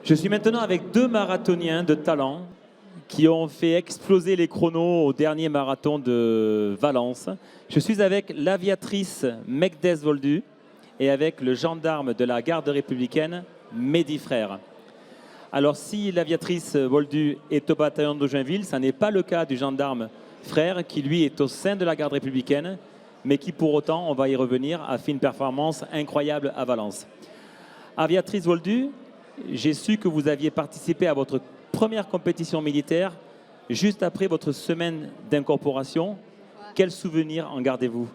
Je suis maintenant avec deux marathoniens de talent qui ont fait exploser les chronos au dernier marathon de Valence. Je suis avec l'aviatrice Megdes Voldu et avec le gendarme de la garde républicaine, Mehdi Frère. Alors si l'aviatrice Voldu est au bataillon de Joinville, ça n'est pas le cas du gendarme Frère qui lui est au sein de la garde républicaine, mais qui pour autant, on va y revenir, a fait une performance incroyable à Valence. Aviatrice Voldu, j'ai su que vous aviez participé à votre première compétition militaire juste après votre semaine d'incorporation. Quels souvenirs en gardez-vous?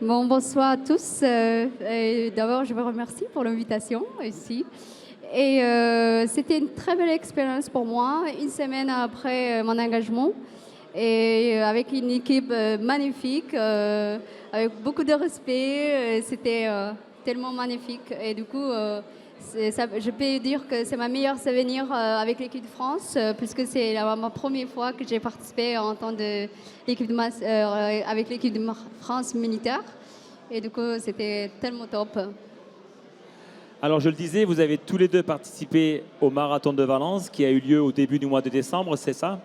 Bon, bonsoir à tous. D'abord, je vous remercie pour l'invitation ici. Et c'était une très belle expérience pour moi, une semaine après mon engagement. Et avec une équipe magnifique, avec beaucoup de respect. C'était tellement magnifique. Et du coup, je peux dire que c'est ma meilleure souvenir avec l'équipe de France, puisque c'est ma première fois que j'ai participé en tant que avec l'équipe de France militaire. Et du coup, c'était tellement top. Alors je le disais, vous avez tous les deux participé au marathon de Valence qui a eu lieu au début du mois de décembre, c'est ça?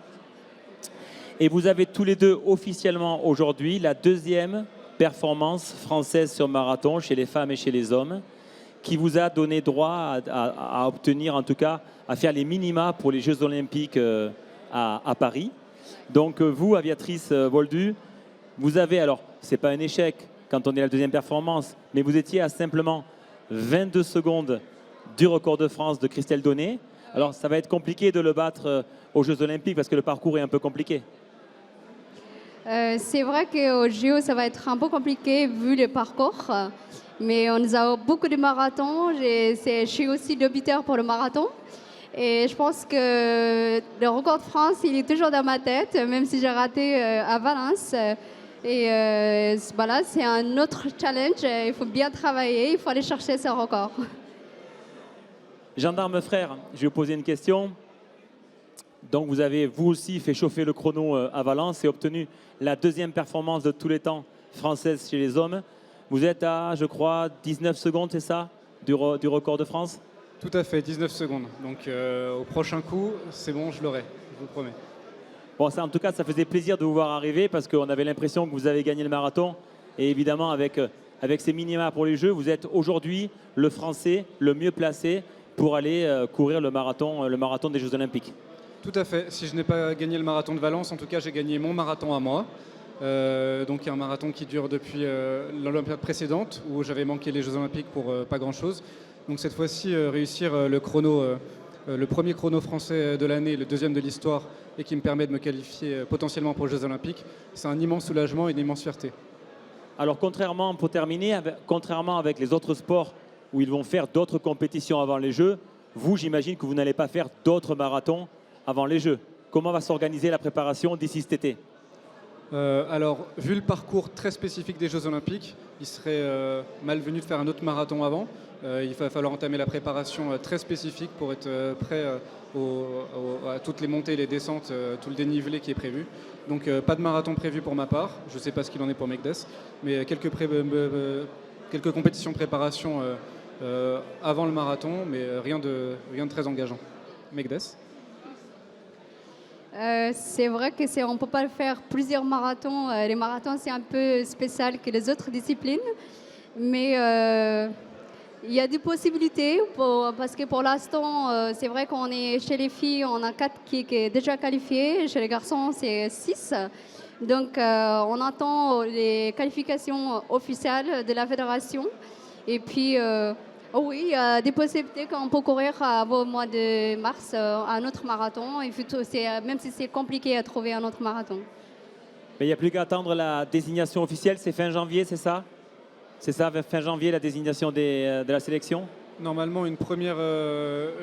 Et vous avez tous les deux officiellement aujourd'hui la deuxième performance française sur marathon chez les femmes et chez les hommes, qui vous a donné droit à obtenir, en tout cas, à faire les minima pour les Jeux Olympiques à Paris. Donc vous, aviatrice Voldu, vous avez, alors c'est pas un échec quand on est à la deuxième performance, mais vous étiez à simplement 22 secondes du record de France de Christelle Donné. Alors ça va être compliqué de le battre aux Jeux Olympiques parce que le parcours est un peu compliqué. C'est vrai qu'au JO, ça va être un peu compliqué vu le parcours. Mais on a beaucoup de marathons. Je suis aussi débuteur pour le marathon. Et je pense que le record de France, il est toujours dans ma tête, même si j'ai raté à Valence. Et voilà, c'est un autre challenge. Il faut bien travailler, il faut aller chercher ce record. Gendarme Frère, je vais vous poser une question. Donc vous avez vous aussi fait chauffer le chrono à Valence et obtenu la deuxième performance de tous les temps française chez les hommes. Vous êtes à, je crois, 19 secondes, c'est ça, du record de France? Tout à fait, 19 secondes. Donc au prochain coup, c'est bon, je l'aurai, je vous promets. Bon, ça, en tout cas, ça faisait plaisir de vous voir arriver parce qu'on avait l'impression que vous avez gagné le marathon. Et évidemment, avec ces minima pour les Jeux, vous êtes aujourd'hui le Français le mieux placé pour aller courir le marathon des Jeux Olympiques. Tout à fait. Si je n'ai pas gagné le marathon de Valence, en tout cas, j'ai gagné mon marathon à moi. Donc il y a un marathon qui dure depuis l'Olympiade précédente où j'avais manqué les Jeux Olympiques pour pas grand-chose. Donc cette fois-ci, réussir le chrono, le premier chrono français de l'année, le deuxième de l'histoire et qui me permet de me qualifier potentiellement pour les Jeux Olympiques, c'est un immense soulagement et une immense fierté. Alors pour terminer, contrairement avec les autres sports où ils vont faire d'autres compétitions avant les Jeux, vous, j'imagine que vous n'allez pas faire d'autres marathons avant les Jeux. Comment va s'organiser la préparation d'ici cet été? Alors, vu le parcours très spécifique des Jeux Olympiques, il serait malvenu de faire un autre marathon avant. Il va falloir entamer la préparation très spécifique pour être prêt à toutes les montées et les descentes, tout le dénivelé qui est prévu. Donc, pas de marathon prévu pour ma part. Je ne sais pas ce qu'il en est pour Megdes, mais quelques compétitions de préparation avant le marathon, mais rien de très engageant. Megdes? C'est vrai qu'on ne peut pas faire plusieurs marathons. Les marathons, c'est un peu spécial que les autres disciplines. Mais il y a des possibilités parce que pour l'instant, c'est vrai qu'on est chez les filles, on a 4 qui est déjà qualifiés. Chez les garçons, c'est 6. Donc, on attend les qualifications officielles de la fédération. Et puis, oui, il y a des possibilités qu'on peut courir au mois de mars un autre marathon. Même si c'est compliqué à trouver un autre marathon. Mais il n'y a plus qu'à attendre la désignation officielle, c'est fin janvier, c'est ça? C'est ça, fin janvier, la désignation de la sélection? Normalement, une première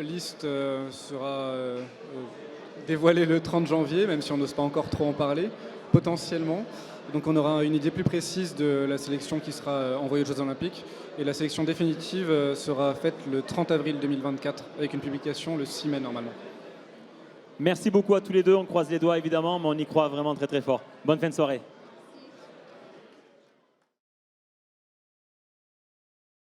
liste sera dévoilée le 30 janvier, même si on n'ose pas encore trop en parler, potentiellement. Donc on aura une idée plus précise de la sélection qui sera envoyée aux Jeux Olympiques. Et la sélection définitive sera faite le 30 avril 2024, avec une publication le 6 mai normalement. Merci beaucoup à tous les deux, on croise les doigts évidemment, mais on y croit vraiment très très fort. Bonne fin de soirée.